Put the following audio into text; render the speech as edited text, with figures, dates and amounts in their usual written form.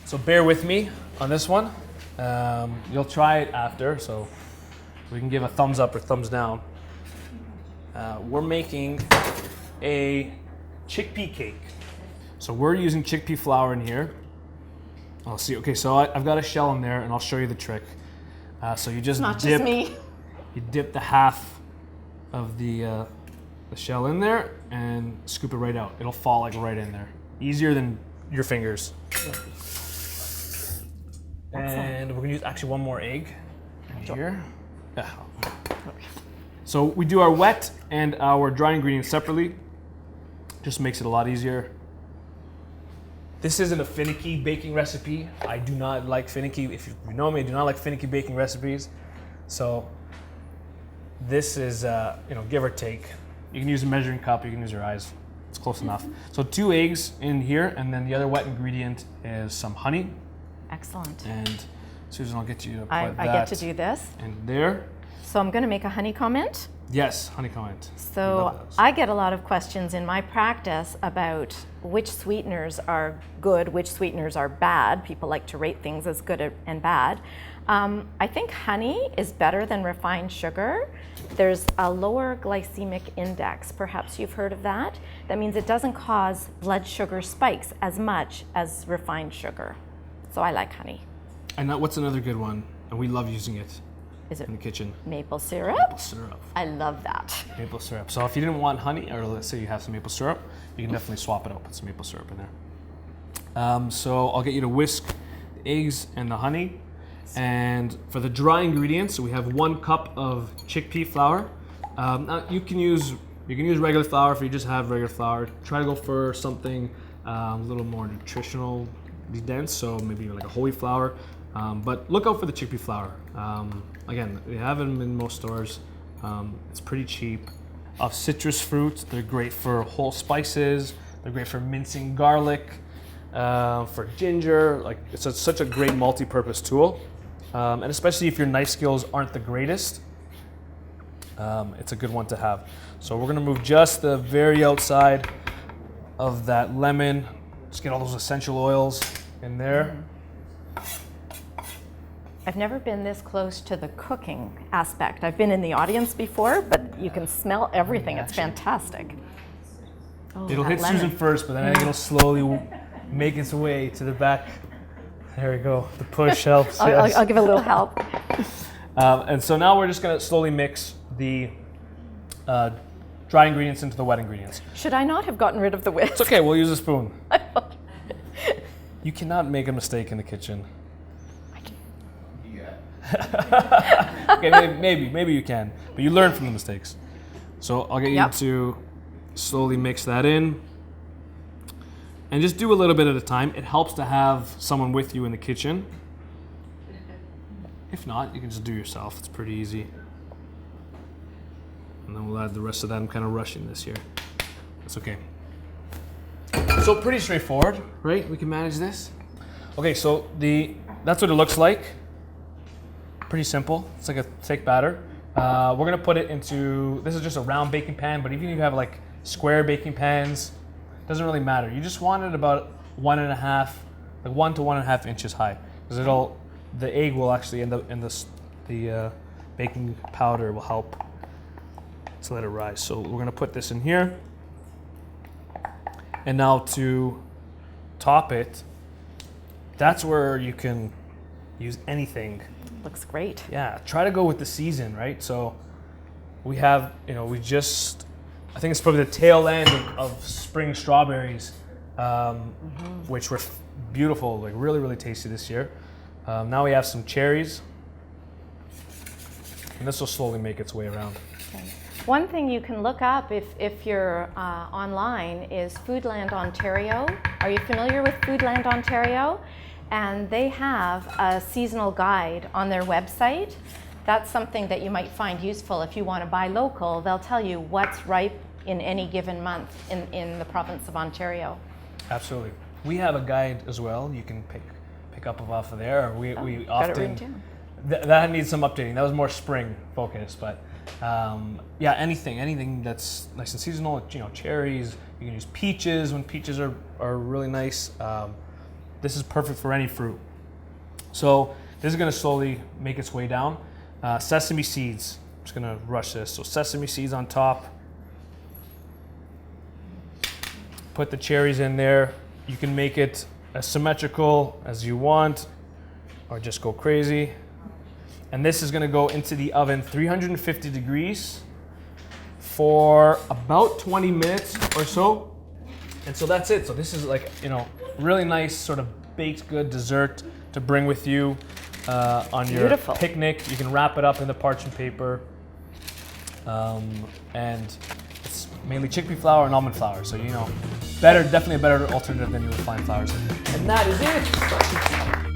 So bear with me on this one. You'll try it after, so we can give a thumbs up or thumbs down. We're making a chickpea cake. So we're using chickpea flour in here. I'll see. Okay, so I've got a shell in there, and I'll show you the trick. So you just Not dip. just me. You dip the half of the shell in there and scoop it right out. It'll fall like right in there. Easier than your fingers. And we're gonna use actually one more egg in here. Yeah. So we do our wet and our dry ingredients separately. Just makes it a lot easier. This isn't a finicky baking recipe. I do not like finicky. If you know me, I do not like finicky baking recipes. So this is, give or take. You can use a measuring cup. You can use your eyes. It's close enough. So 2 eggs in here, and then the other wet ingredient is some honey. Excellent. And Susan, I'll get you to put I get to do this. in there. So I'm going to make a honey comment. Yes, honey comment. So I get a lot of questions in my practice about which sweeteners are good, which sweeteners are bad. People like to rate things as good and bad. I think honey is better than refined sugar. There's a lower glycemic index. Perhaps you've heard of that. That means it doesn't cause blood sugar spikes as much as refined sugar. So I like honey. And what's another good one? And we love using it Is it in the kitchen. maple syrup? Maple syrup. I love that. Maple syrup. So if you didn't want honey, or let's say you have some maple syrup, you can definitely swap it out, put some maple syrup in there. So I'll get you to whisk the eggs and the honey. And for the dry ingredients, we have 1 cup of chickpea flour. Now you can use regular flour if you just have regular flour. Try to go for something a little more nutritionally dense, so maybe like a whole wheat flour. But look out for the chickpea flour. Again, they have them in most stores. It's pretty cheap. Of citrus fruits, they're great for whole spices. They're great for mincing garlic, for ginger. Like it's such a great multi-purpose tool. And especially if your knife skills aren't the greatest, it's a good one to have. So we're gonna move just the very outside of that lemon. Just get all those essential oils in there. I've never been this close to the cooking aspect. I've been in the audience before, but you can smell everything. It's fantastic. Oh, It'll hit lemon. Susan first, but then it'll slowly make its way to the back. There we go. The push helps. Yes. I'll give a little help. And so now we're just going to slowly mix the dry ingredients into the wet ingredients. Should I not have gotten rid of the whisk? It's okay. We'll use a spoon. You cannot make a mistake in the kitchen. Okay, maybe you can, but you learn from the mistakes. So I'll get you to slowly mix that in. And just do a little bit at a time. It helps to have someone with you in the kitchen. If not, you can just do it yourself. It's pretty easy. And then we'll add the rest of that. I'm kind of rushing this here. That's okay. So pretty straightforward, right? We can manage this. Okay, so that's what it looks like. Pretty simple. It's like a thick batter. We're gonna put it into, this is just a round baking pan, but even if you have like square baking pans, doesn't really matter. You just want it about 1 to 1.5 inches high, because the egg will actually end up in the baking powder will help to let it rise. So we're gonna put this in here, and now to top it, that's where you can use anything. Looks great. Yeah, try to go with the season, right? So we have, I think it's probably the tail end of spring strawberries, which were beautiful, like really, really tasty this year. Now we have some cherries, and this will slowly make its way around. Okay. One thing you can look up if you're online is Foodland Ontario. Are you familiar with Foodland Ontario? And they have a seasonal guide on their website. That's something that you might find useful if you want to buy local. They'll tell you what's ripe in any given month in the province of Ontario. Absolutely. We have a guide as well. You can pick up off of there. We got often it written down. That needs some updating. That was more spring focused, but yeah, anything that's nice and seasonal. Cherries. You can use peaches when peaches are really nice. this is perfect for any fruit. So this is gonna slowly make its way down. Sesame seeds, I'm just gonna rush this. So sesame seeds on top. Put the cherries in there. You can make it as symmetrical as you want, or just go crazy. And this is gonna go into the oven 350 degrees for about 20 minutes or so. And so that's it. So this is like, you know, really nice sort of baked good dessert to bring with you on your picnic. You can wrap it up in the parchment paper. And it's mainly chickpea flour and almond flour. So, you know, definitely a better alternative than you would find flours. And that is it.